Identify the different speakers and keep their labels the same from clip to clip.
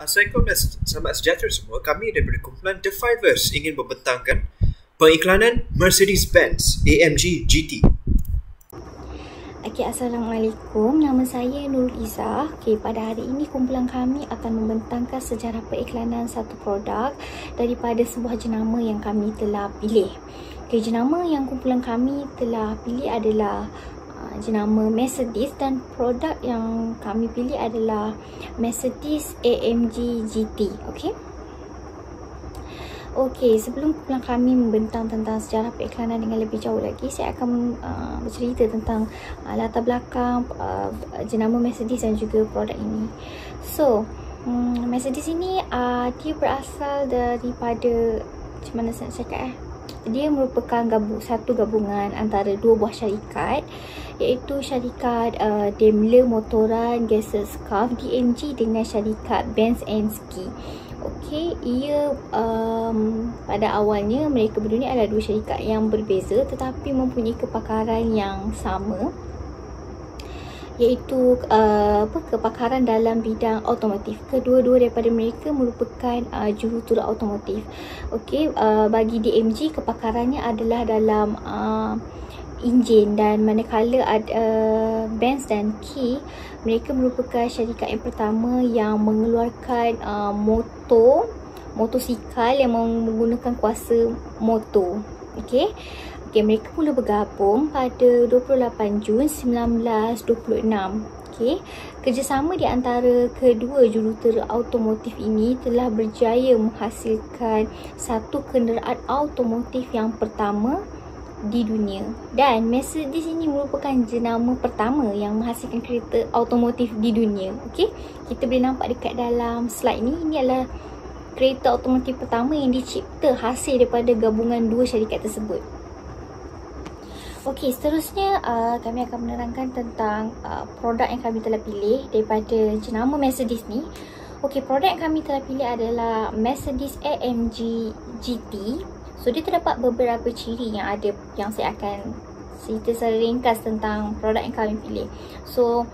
Speaker 1: Assalamualaikum, selamat sejahtera semua. Kami daripada kumpulan The Fivers ingin membentangkan pengiklanan Mercedes-Benz AMG GT.
Speaker 2: Okay, Assalamualaikum. Nama saya Nurul Izzah. Okay, pada hari ini kumpulan kami akan membentangkan sejarah periklanan satu produk daripada sebuah jenama yang kami telah pilih. Okay, jenama yang kumpulan kami telah pilih adalah jenama Mercedes dan produk yang kami pilih adalah Mercedes AMG GT. Okey, sebelum kumpulan kami membentang tentang sejarah periklanan dengan lebih jauh lagi, saya akan bercerita tentang latar belakang jenama Mercedes dan juga produk ini. So, Mercedes ini dia berasal daripada, macam mana saya cakap dia merupakan satu gabungan antara dua buah syarikat, iaitu syarikat Daimler Motoren Gesellschaft DMG dengan syarikat Benz & Ski. Okey, ia pada awalnya mereka berdua ni adalah dua syarikat yang berbeza tetapi mempunyai kepakaran yang sama, iaitu kepakaran dalam bidang automotif. Kedua-dua daripada mereka merupakan juruturut automotif. Okey, bagi DMG kepakarannya adalah dalam enjin, dan manakala Benz dan Ski mereka merupakan syarikat yang pertama yang mengeluarkan motosikal yang menggunakan kuasa motor. Okey, mereka mula bergabung pada 28 Jun 1926. Okey, kerjasama di antara kedua juruturut automotif ini telah berjaya menghasilkan satu kenderaan automotif yang pertama di dunia, dan Mercedes ini merupakan jenama pertama yang menghasilkan kereta automotif di dunia. Okey, kita boleh nampak dekat dalam slide ni, ini adalah kereta automotif pertama yang dicipta hasil daripada gabungan dua syarikat tersebut. Okey, seterusnya kami akan menerangkan tentang produk yang kami telah pilih daripada jenama Mercedes ni. Okey, produk yang kami telah pilih adalah Mercedes AMG GT. So, dia terdapat beberapa ciri yang ada yang saya akan cerita secara ringkas tentang produk yang kami pilih. So,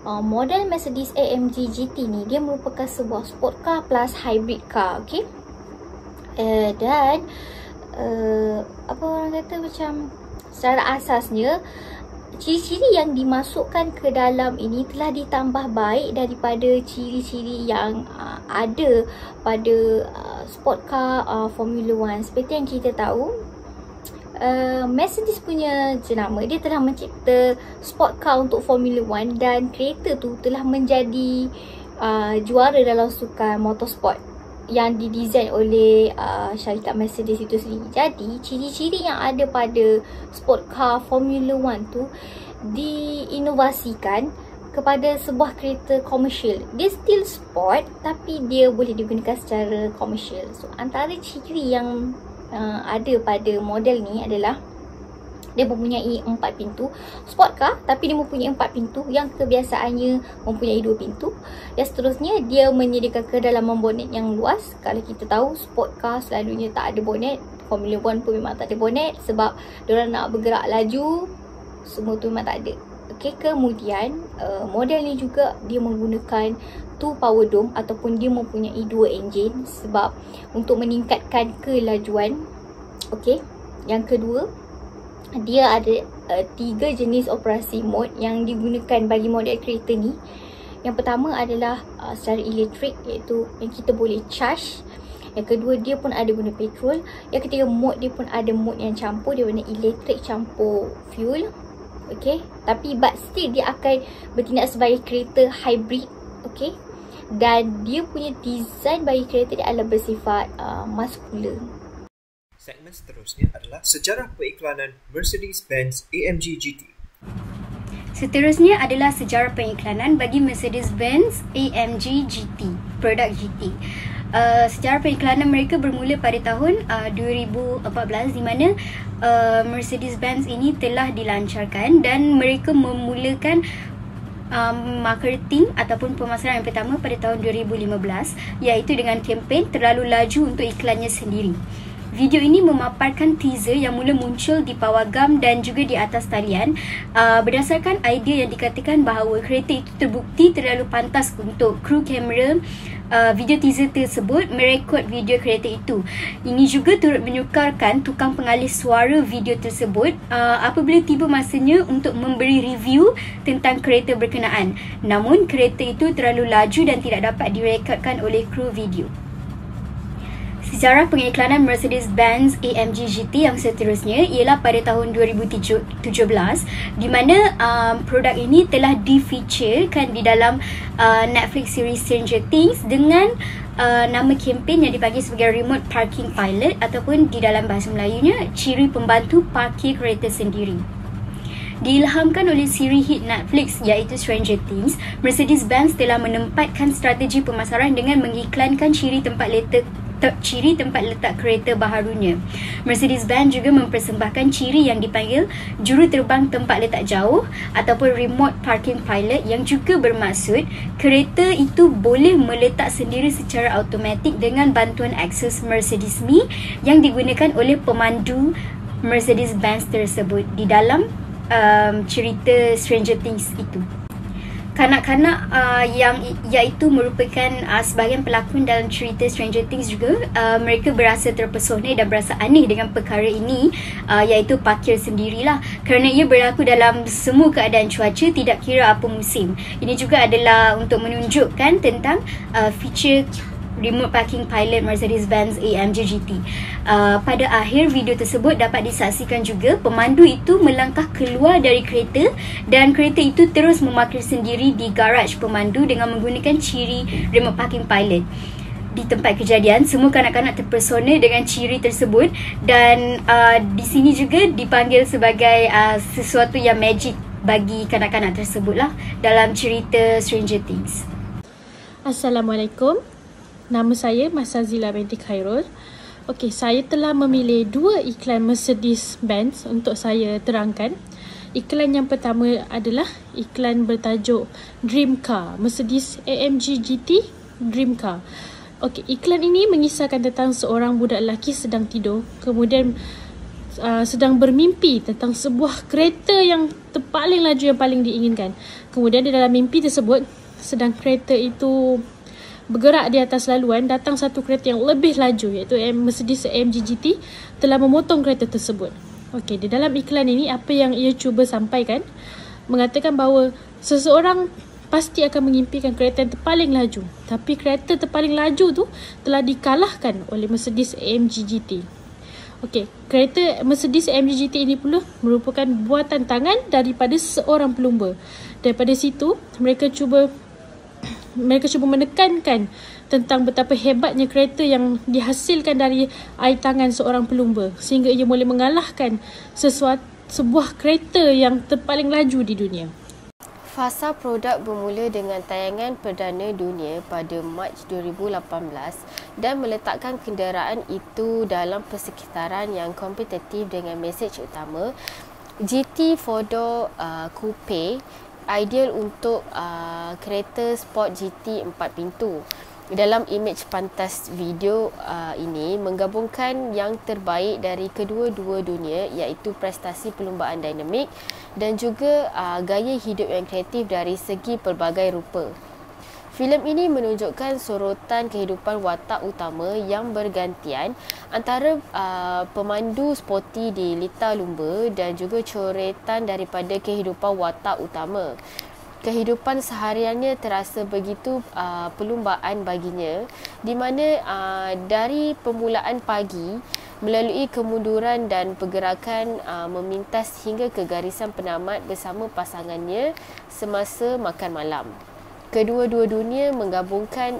Speaker 2: model Mercedes AMG GT ni dia merupakan sebuah sport car plus hybrid car. Okey, dan apa orang kata, macam secara asasnya ciri-ciri yang dimasukkan ke dalam ini telah ditambah baik daripada ciri-ciri yang ada pada sport car Formula 1. Seperti yang kita tahu, Mercedes punya jenama, dia telah mencipta sport car untuk Formula 1 dan kereta tu telah menjadi juara dalam sukan motorsport yang didesain oleh syarikat Mercedes itu sendiri. Jadi, ciri-ciri yang ada pada sport car Formula 1 tu diinovasikan kepada sebuah kereta komersial. Dia still sport tapi dia boleh digunakan secara komersial. So, antara ciri yang ada pada model ni adalah dia mempunyai 4 pintu. Sport car tapi dia mempunyai 4 pintu yang kebiasaannya mempunyai 2 pintu. Dan seterusnya dia menyediakan kedalaman bonet yang luas. Kalau kita tahu sport car selalunya tak ada bonet, Formula 1 pun memang tak ada bonet sebab diorang nak bergerak laju, semua tu memang tak ada. Okey, kemudian model ni juga dia menggunakan 2 power dome ataupun dia mempunyai 2 enjin sebab untuk meningkatkan kelajuan. Okey, yang kedua, dia ada 3 jenis operasi mode yang digunakan bagi model kereta ni. Yang pertama adalah secara elektrik, iaitu yang kita boleh charge. Yang kedua, dia pun ada guna petrol. Yang ketiga, mode dia pun ada mode yang campur, dia guna elektrik campur fuel. Okey, tapi but still dia akan bertindak sebagai kereta hybrid. Okey, dan dia punya design bagi kereta dia adalah bersifat muscular.
Speaker 1: Segmen seterusnya adalah sejarah periklanan Mercedes-Benz AMG GT.
Speaker 3: Seterusnya adalah sejarah periklanan bagi Mercedes-Benz AMG GT, produk GT. Sejarah periklanan mereka bermula pada tahun 2014 di mana Mercedes-Benz ini telah dilancarkan dan mereka memulakan marketing ataupun pemasaran yang pertama pada tahun 2015, iaitu dengan kempen terlalu laju untuk iklannya sendiri. Video ini memaparkan teaser yang mula muncul di pawagam dan juga di atas talian berdasarkan idea yang dikatakan bahawa kereta itu terbukti terlalu pantas untuk kru kamera video teaser tersebut merekod video kereta itu. Ini juga turut menyukarkan tukang pengalih suara video tersebut apabila tiba masanya untuk memberi review tentang kereta berkenaan. Namun kereta itu terlalu laju dan tidak dapat direkodkan oleh kru video. Sejarah pengiklanan Mercedes-Benz AMG GT yang seterusnya ialah pada tahun 2017 di mana produk ini telah di-featurekan di dalam Netflix series Stranger Things dengan nama kempen yang dipanggil sebagai Remote Parking Pilot ataupun di dalam bahasa Melayunya ciri pembantu parkir kereta sendiri. Diilhamkan oleh siri hit Netflix iaitu Stranger Things, Mercedes-Benz telah menempatkan strategi pemasaran dengan mengiklankan ciri tempat letak kereta baharunya. Mercedes-Benz juga mempersembahkan ciri yang dipanggil juru terbang tempat letak jauh ataupun Remote Parking Pilot yang juga bermaksud kereta itu boleh meletak sendiri secara automatik dengan bantuan akses Mercedes Me yang digunakan oleh pemandu Mercedes-Benz tersebut di dalam cerita Stranger Things itu. Kanak-kanak yang iaitu merupakan sebahagian pelakon dalam cerita Stranger Things juga, mereka berasa terpesona dan berasa aneh dengan perkara ini, iaitu parkir sendirilah kerana ia berlaku dalam semua keadaan cuaca, tidak kira apa musim. Ini juga adalah untuk menunjukkan tentang feature Remote Parking Pilot Mercedes-Benz AMG GT. Pada akhir video tersebut dapat disaksikan juga pemandu itu melangkah keluar dari kereta dan kereta itu terus memarkir sendiri di garaj pemandu dengan menggunakan ciri Remote Parking Pilot. Di tempat kejadian, semua kanak-kanak terpesona dengan ciri tersebut dan di sini juga dipanggil sebagai sesuatu yang magic bagi kanak-kanak tersebutlah dalam cerita Stranger Things.
Speaker 4: Assalamualaikum. Nama saya Masazila binti Khairul. Okey, saya telah memilih 2 iklan Mercedes-Benz untuk saya terangkan. Iklan yang pertama adalah iklan bertajuk Dream Car, Mercedes AMG GT Dream Car. Okey, iklan ini mengisahkan tentang seorang budak lelaki sedang tidur, kemudian sedang bermimpi tentang sebuah kereta yang paling laju yang paling diinginkan. Kemudian di dalam mimpi tersebut, sedang kereta itu bergerak di atas laluan, datang satu kereta yang lebih laju iaitu Mercedes AMG GT telah memotong kereta tersebut. Okey, di dalam iklan ini apa yang ia cuba sampaikan mengatakan bahawa seseorang pasti akan mengimpikan kereta yang terpaling laju, tapi kereta terpaling laju tu telah dikalahkan oleh Mercedes AMG GT. Okey, kereta Mercedes AMG GT ini pula merupakan buatan tangan daripada seorang pelumba. Daripada situ mereka cuba menekankan tentang betapa hebatnya kereta yang dihasilkan dari air tangan seorang pelumba sehingga ia boleh mengalahkan sebuah kereta yang terpaling laju di dunia.
Speaker 5: Fasa produk bermula dengan tayangan perdana dunia pada Mac 2018 dan meletakkan kenderaan itu dalam persekitaran yang kompetitif dengan mesej utama GT 4-door Coupe ideal untuk kereta sport GT 4 pintu. Dalam imej pantas video ini menggabungkan yang terbaik dari kedua-dua dunia iaitu prestasi perlumbaan dinamik dan juga gaya hidup yang kreatif dari segi pelbagai rupa. Filem ini menunjukkan sorotan kehidupan watak utama yang bergantian antara pemandu sporty di litar lumba dan juga coretan daripada kehidupan watak utama. Kehidupan sehariannya terasa begitu perlumbaan baginya, di mana dari permulaan pagi melalui kemunduran dan pergerakan memintas hingga ke garisan penamat bersama pasangannya semasa makan malam. Kedua-dua dunia menggabungkan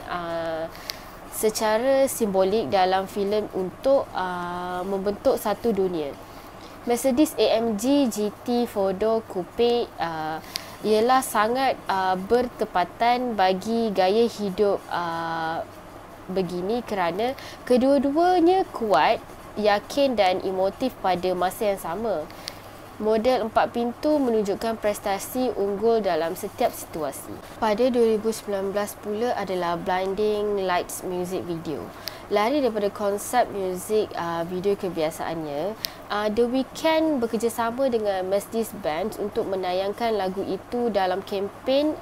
Speaker 5: secara simbolik dalam filem untuk membentuk satu dunia. Mercedes AMG GT 4-door Coupe ialah sangat bertepatan bagi gaya hidup begini kerana kedua-duanya kuat, yakin dan emotif pada masa yang sama. Model 4 pintu menunjukkan prestasi unggul dalam setiap situasi. Pada 2019 pula adalah Blinding Lights music video. Lari daripada konsep muzik video kebiasaannya, The Weeknd bekerjasama dengan Mercedes-Benz untuk menayangkan lagu itu dalam kempen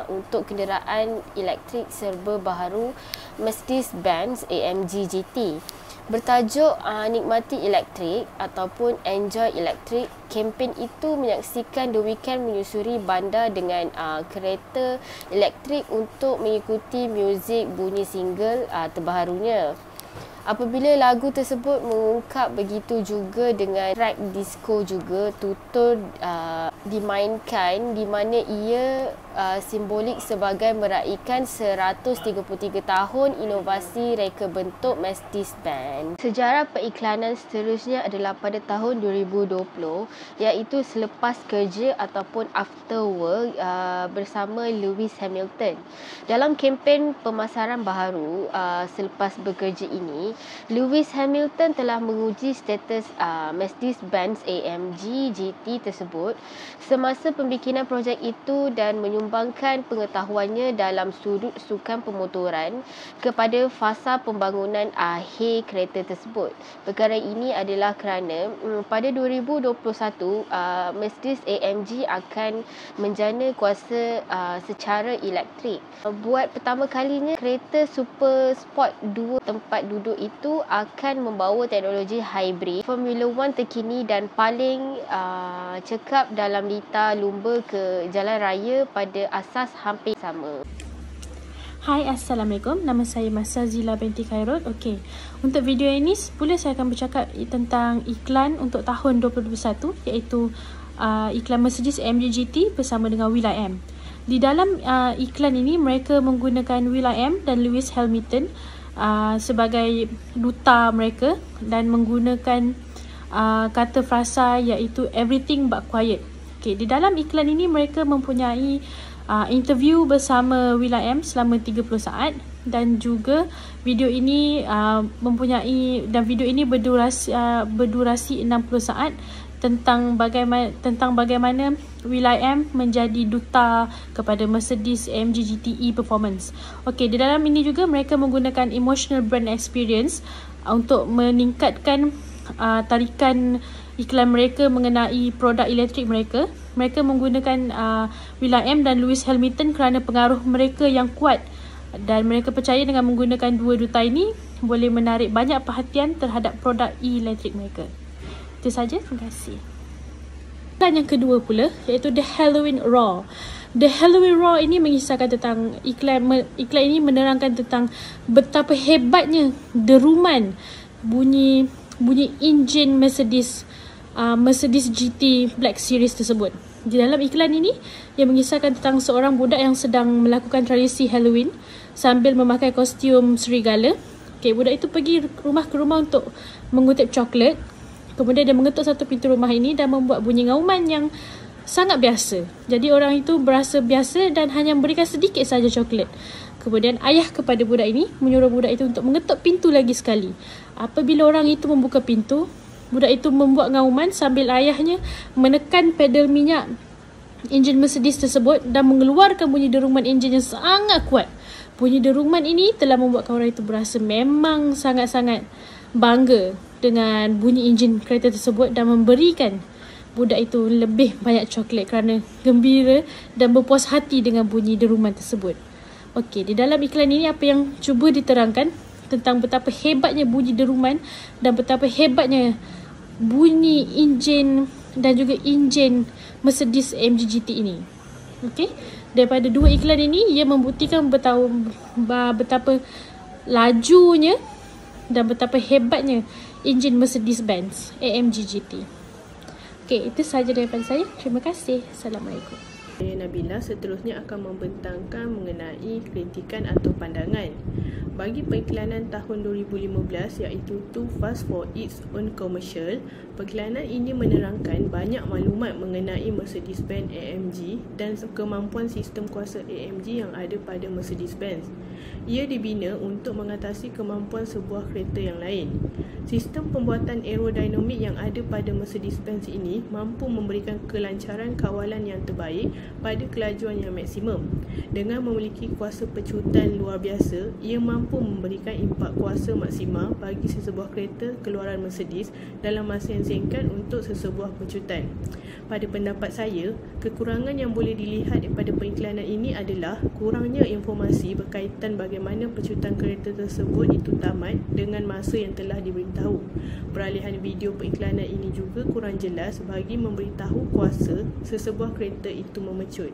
Speaker 5: untuk kenderaan elektrik serba baharu Mercedes-Benz AMG GT. Bertajuk Nikmati Elektrik ataupun Enjoy Elektrik, kempen itu menyaksikan The Weeknd menyusuri bandar dengan kereta elektrik untuk mengikuti muzik bunyi single terbarunya. Apabila lagu tersebut mengungkap, begitu juga dengan track disco juga tutur dimainkan, di mana ia simbolik sebagai meraikan 133 tahun inovasi reka bentuk Mercedes-Benz. Sejarah periklanan seterusnya adalah pada tahun 2020, iaitu selepas kerja ataupun after work bersama Lewis Hamilton. Dalam kempen pemasaran baharu selepas bekerja ini, Lewis Hamilton telah menguji status Mercedes-Benz AMG GT tersebut semasa pembikinan projek itu dan menyumbangkan pengetahuannya dalam sudut sukan pemotoran kepada fasa pembangunan akhir kereta tersebut. Perkara ini adalah kerana pada 2021 Mercedes AMG akan menjana kuasa secara elektrik. Buat pertama kalinya, kereta Super Sport 2 tempat duduk itu akan membawa teknologi hybrid Formula 1 terkini dan paling cekap dalam litar lumba ke jalan raya pada asas hampir sama.
Speaker 4: Hai, Assalamualaikum. Nama saya Masazila binti Khairul. Okey, untuk video ini semula saya akan bercakap tentang iklan untuk tahun 2021, iaitu iklan Mercedes AMG GT bersama dengan will.i.am. Di dalam iklan ini mereka menggunakan will.i.am dan Lewis Hamilton sebagai duta mereka dan menggunakan kata frasa iaitu everything but quiet. Okay, di dalam iklan ini mereka mempunyai interview bersama will.i.am selama 30 saat dan juga video ini video ini berdurasi 60 saat tentang bagaimana will.i.am menjadi duta kepada Mercedes AMG GT E-Performance. Okey, di dalam ini juga mereka menggunakan emotional brand experience untuk meningkatkan tarikan iklan mereka mengenai produk elektrik mereka. Mereka menggunakan will.i.am dan Lewis Hamilton kerana pengaruh mereka yang kuat dan mereka percaya dengan menggunakan dua duta ini boleh menarik banyak perhatian terhadap produk elektrik mereka. Itu saja, terima kasih. Dan yang kedua pula iaitu The Halloween Raw. The Halloween Raw ini mengisahkan tentang iklan ini menerangkan tentang betapa hebatnya deruman bunyi enjin Mercedes GT Black Series tersebut. Di dalam iklan ini ia mengisahkan tentang seorang budak yang sedang melakukan tradisi Halloween sambil memakai kostum serigala. Okey, budak itu pergi rumah ke rumah untuk mengutip coklat. Kemudian dia mengetuk satu pintu rumah ini dan membuat bunyi ngauman yang sangat biasa. Jadi orang itu berasa biasa dan hanya memberikan sedikit saja coklat. Kemudian ayah kepada budak ini menyuruh budak itu untuk mengetuk pintu lagi sekali. Apabila orang itu membuka pintu, budak itu membuat ngauman sambil ayahnya menekan pedal minyak enjin Mercedes tersebut dan mengeluarkan bunyi deruman enjin yang sangat kuat. Bunyi deruman ini telah membuatkan orang itu berasa memang sangat-sangat bangga dengan bunyi enjin kereta tersebut dan memberikan budak itu lebih banyak coklat kerana gembira dan berpuas hati dengan bunyi deruman tersebut. Okey, di dalam iklan ini apa yang cuba diterangkan tentang betapa hebatnya bunyi deruman dan betapa hebatnya bunyi enjin dan juga enjin Mercedes AMG GT ini. Okey, daripada dua iklan ini ia membuktikan betapa lajunya dan betapa hebatnya enjin Mercedes-Benz AMG GT. Okey, itu sahaja daripada saya. Terima kasih. Assalamualaikum.
Speaker 6: Nabila seterusnya akan membentangkan mengenai kritikan atau pandangan bagi periklanan tahun 2015 iaitu Too Fast for Its Own Commercial. Periklanan ini menerangkan banyak maklumat mengenai Mercedes-Benz AMG dan kemampuan sistem kuasa AMG yang ada pada Mercedes-Benz. Ia dibina untuk mengatasi kemampuan sebuah kereta yang lain. Sistem pembuatan aerodinamik yang ada pada Mercedes-Benz ini mampu memberikan kelancaran kawalan yang terbaik pada kelajuan yang maksimum. Dengan memiliki kuasa pecutan luar biasa, ia mampu memberikan impak kuasa maksima bagi sesebuah kereta keluaran Mercedes dalam masa yang singkat untuk sesebuah pecutan. Pada pendapat saya, kekurangan yang boleh dilihat daripada pengiklanan ini adalah kurangnya informasi berkaitan bagaimana pecutan kereta tersebut itu tamat dengan masa yang telah diberitahu. Peralihan video pengiklanan ini juga kurang jelas bagi memberitahu kuasa sesebuah kereta itu memecut.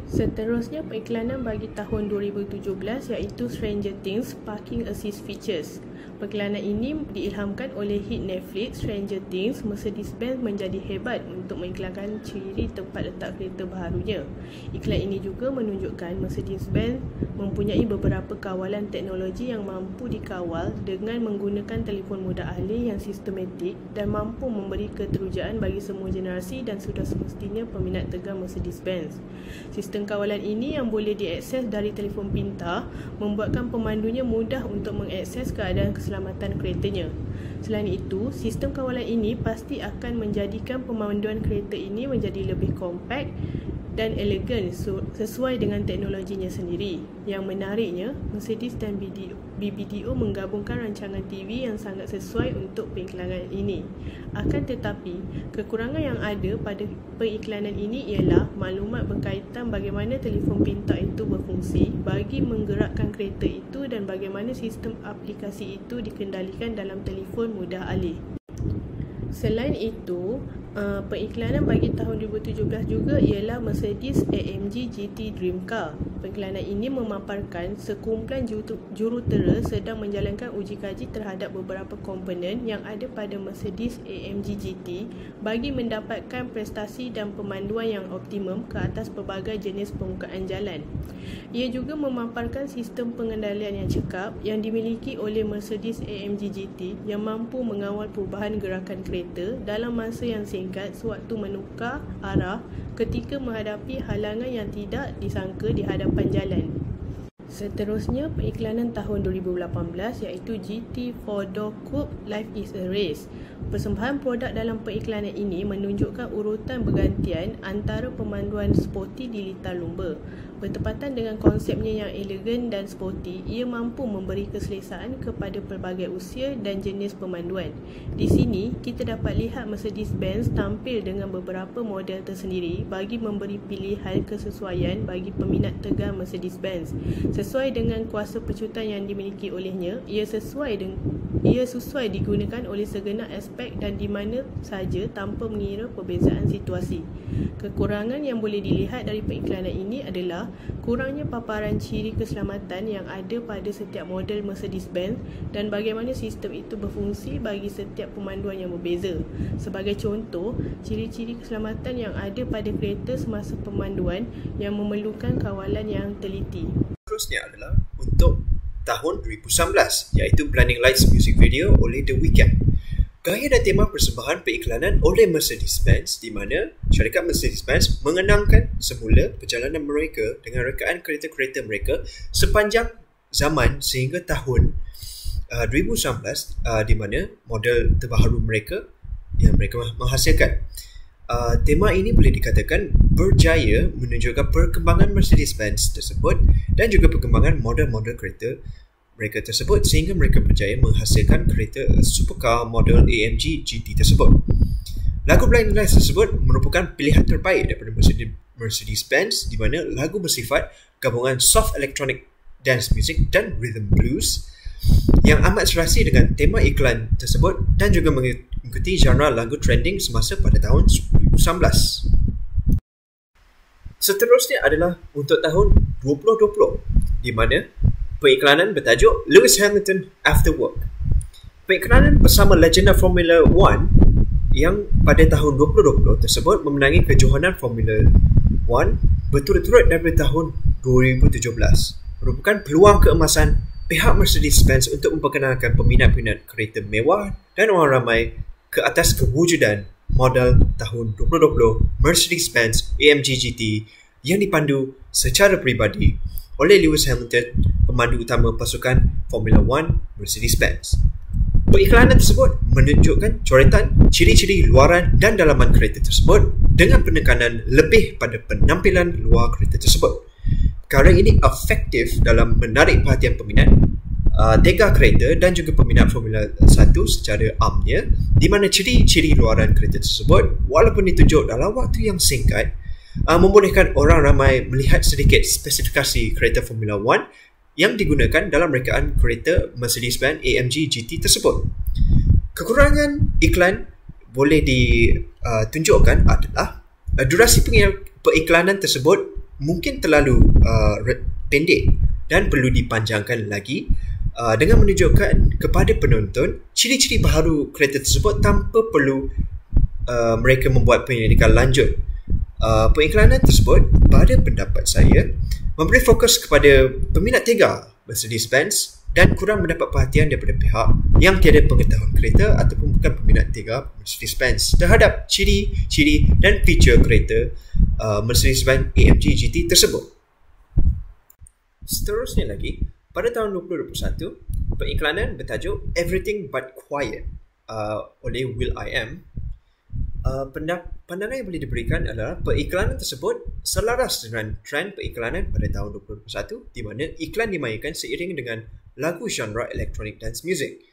Speaker 6: Seterusnya pengiklanan bagi tahun 2017 iaitu Stranger Things Parking Assist Features. Pengiklanan ini diilhamkan oleh hit Netflix Stranger Things. Mercedes-Benz menjadi hebat untuk mengiklankan ciri tempat letak kereta baharunya. Iklan ini juga menunjukkan Mercedes-Benz mempunyai beberapa kawalan teknologi yang mampu dikawal dengan menggunakan telefon mudah alih yang sistematik dan mampu memberi keterujaan bagi semua generasi dan sudah semestinya peminat tegar Mercedes-Benz. Sistem kawalan ini yang boleh diakses dari telefon pintar membuatkan pemandunya mudah untuk mengakses keadaan keselamatan keretanya. Selain itu, sistem kawalan ini pasti akan menjadikan pemanduan kereta ini menjadi lebih kompak dan elegan sesuai dengan teknologinya sendiri. Yang menariknya, Mercedes dan BBDO menggabungkan rancangan TV yang sangat sesuai untuk pengiklanan ini. Akan tetapi, kekurangan yang ada pada pengiklanan ini ialah maklumat berkaitan bagaimana telefon pintar itu berfungsi bagi menggerakkan kereta itu dan bagaimana sistem aplikasi itu dikendalikan dalam telefon mudah alih. Selain itu, pengiklanan bagi tahun 2017 juga ialah Mercedes AMG GT Dream Car. Pengiklanan ini memaparkan sekumpulan jurutera sedang menjalankan uji kaji terhadap beberapa komponen yang ada pada Mercedes AMG GT bagi mendapatkan prestasi dan pemanduan yang optimum ke atas pelbagai jenis permukaan jalan. Ia juga memaparkan sistem pengendalian yang cekap yang dimiliki oleh Mercedes AMG GT yang mampu mengawal perubahan gerakan kereta dalam masa yang singkat sewaktu menukar arah ketika menghadapi halangan yang tidak disangka di hadapan jalan. Seterusnya, pengiklanan tahun 2018 iaitu GT 4-Door Coupe Life is a Race. Persembahan produk dalam pengiklanan ini menunjukkan urutan bergantian antara pemanduan sporty di litar lumba. Bertepatan dengan konsepnya yang elegan dan sporty, ia mampu memberi keselesaan kepada pelbagai usia dan jenis pemanduan. Di sini, kita dapat lihat Mercedes-Benz tampil dengan beberapa model tersendiri bagi memberi pilihan kesesuaian bagi peminat tegar Mercedes-Benz. Sesuai dengan kuasa pecutan yang dimiliki olehnya, ia sesuai digunakan oleh segenap aspek dan di mana saja tanpa mengira perbezaan situasi. Kekurangan yang boleh dilihat dari pengiklanan ini adalah kurangnya paparan ciri keselamatan yang ada pada setiap model Mercedes-Benz dan bagaimana sistem itu berfungsi bagi setiap pemanduan yang berbeza. Sebagai contoh, ciri-ciri keselamatan yang ada pada kereta semasa pemanduan yang memerlukan kawalan yang teliti.
Speaker 1: Seterusnya adalah untuk tahun 2019 iaitu Blinding Lights music video oleh The Weeknd. Gaya dan tema persembahan periklanan oleh Mercedes-Benz di mana syarikat Mercedes-Benz mengenangkan semula perjalanan mereka dengan rekaan kereta-kereta mereka sepanjang zaman sehingga tahun 2019 di mana model terbaru mereka yang mereka menghasilkan. Tema ini boleh dikatakan berjaya menunjukkan perkembangan Mercedes-Benz tersebut dan juga perkembangan model-model kereta mereka tersebut sehingga mereka berjaya menghasilkan kereta supercar model AMG GT tersebut. Lagu Blinding Lights tersebut merupakan pilihan terbaik daripada Mercedes-Benz di mana lagu bersifat gabungan soft electronic dance music dan rhythm blues yang amat serasi dengan tema iklan tersebut dan juga mengikuti genre lagu trending semasa pada tahun 2019. Seterusnya adalah untuk tahun 2020 di mana pengiklanan bertajuk Lewis Hamilton After Work. Pengiklanan bersama legenda Formula 1 yang pada tahun 2020 tersebut memenangi kejohanan Formula 1 berturut-turut daripada tahun 2017 merupakan peluang keemasan pihak Mercedes-Benz untuk memperkenalkan peminat-peminat kereta mewah dan orang ramai ke atas kewujudan model tahun 2020 Mercedes-Benz AMG GT yang dipandu secara peribadi oleh Lewis Hamilton, pemandu utama pasukan Formula 1 Mercedes-Benz. Periklanan tersebut menunjukkan coretan, ciri-ciri luaran dan dalaman kereta tersebut dengan penekanan lebih pada penampilan luar kereta tersebut. Perkara ini efektif dalam menarik perhatian peminat tega kereta dan juga peminat Formula 1 secara amnya, di mana ciri-ciri luaran kereta tersebut walaupun ditunjuk dalam waktu yang singkat membolehkan orang ramai melihat sedikit spesifikasi kereta Formula 1 yang digunakan dalam rekaan kereta Mercedes-Benz AMG GT tersebut. Kekurangan iklan boleh ditunjukkan adalah durasi periklanan tersebut mungkin terlalu pendek dan perlu dipanjangkan lagi dengan menunjukkan kepada penonton ciri-ciri baharu kereta tersebut tanpa perlu mereka membuat penyelidikan lanjut. Periklanan tersebut pada pendapat saya memberi fokus kepada peminat tega Mercedes-Benz dan kurang mendapat perhatian daripada pihak yang tiada pengetahuan kereta ataupun bukan peminat tega Mercedes-Benz terhadap ciri-ciri dan feature kereta Mercedes-Benz AMG GT tersebut. Seterusnya lagi, pada tahun 2021, periklanan bertajuk Everything But Quiet oleh will.i.am. Pandangan yang boleh diberikan adalah periklanan tersebut selaras dengan trend periklanan pada tahun 2021, di mana iklan dimainkan seiring dengan lagu genre electronic dance music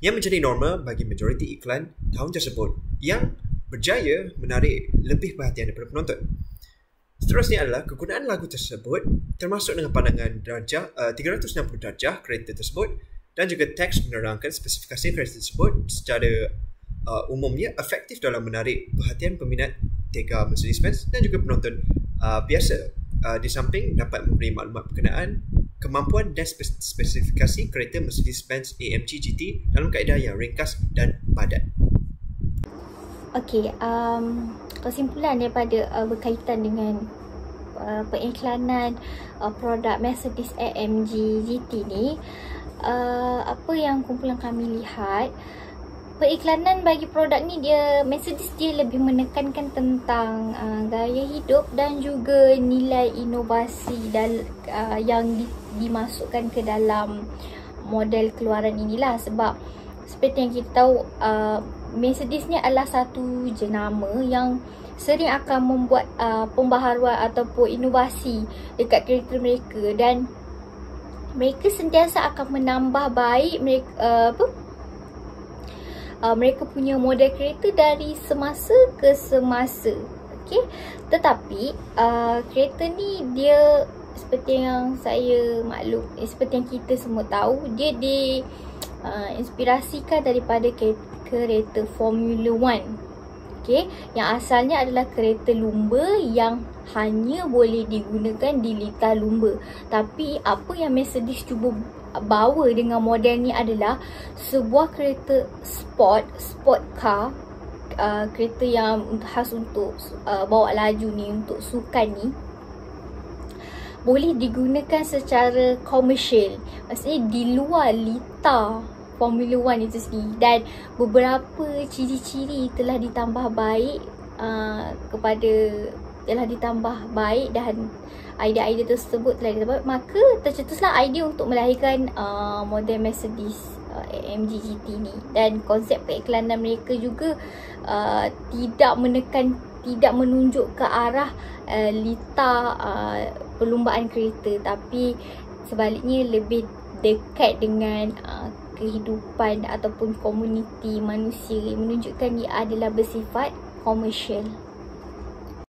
Speaker 1: yang menjadi norma bagi majoriti iklan tahun tersebut yang berjaya menarik lebih perhatian daripada penonton. Seterusnya adalah kegunaan lagu tersebut termasuk dengan pandangan darjah 360 darjah kereta tersebut dan juga teks menerangkan spesifikasi kereta tersebut secara umumnya efektif dalam menarik perhatian peminat tega Mercedes-Benz dan juga penonton biasa. Di samping dapat memberi maklumat berkenaan kemampuan dan spesifikasi kereta Mercedes-Benz AMG GT dalam kaedah yang ringkas dan padat.
Speaker 2: Okey, kesimpulan daripada berkaitan dengan periklanan produk Mercedes AMG GT ni, apa yang kumpulan kami lihat, periklanan bagi produk ni Mercedes lebih menekankan tentang gaya hidup dan juga nilai inovasi yang dimasukkan ke dalam model keluaran inilah. Sebab seperti yang kita tahu, Mercedes ni adalah satu jenama yang sering akan membuat pembaharuan ataupun inovasi dekat kereta mereka, dan mereka sentiasa akan menambah baik mereka punya model kereta dari semasa ke semasa. Okey, tetapi kereta ni dia seperti yang saya maklum, seperti yang kita semua tahu, dia diinspirasikan daripada kereta Formula 1. Okey, yang asalnya adalah kereta lumba yang hanya boleh digunakan di litar lumba. Tapi apa yang Mercedes cuba bawa dengan model ni adalah sebuah kereta sport car, kereta yang khas untuk bawa laju ni, untuk sukan ni, boleh digunakan secara komersial, maksudnya di luar litar Formula 1 itu sendiri. Dan beberapa ciri-ciri telah ditambah baik dan idea-idea tersebut telah ditambah, maka tercetuslah idea untuk melahirkan model Mercedes AMG GT ni. Dan konsep periklanan mereka juga tidak menunjuk ke arah litar perlumbaan kereta, tapi sebaliknya lebih dekat dengan kehidupan ataupun komuniti manusia, menunjukkan ia adalah bersifat komersial.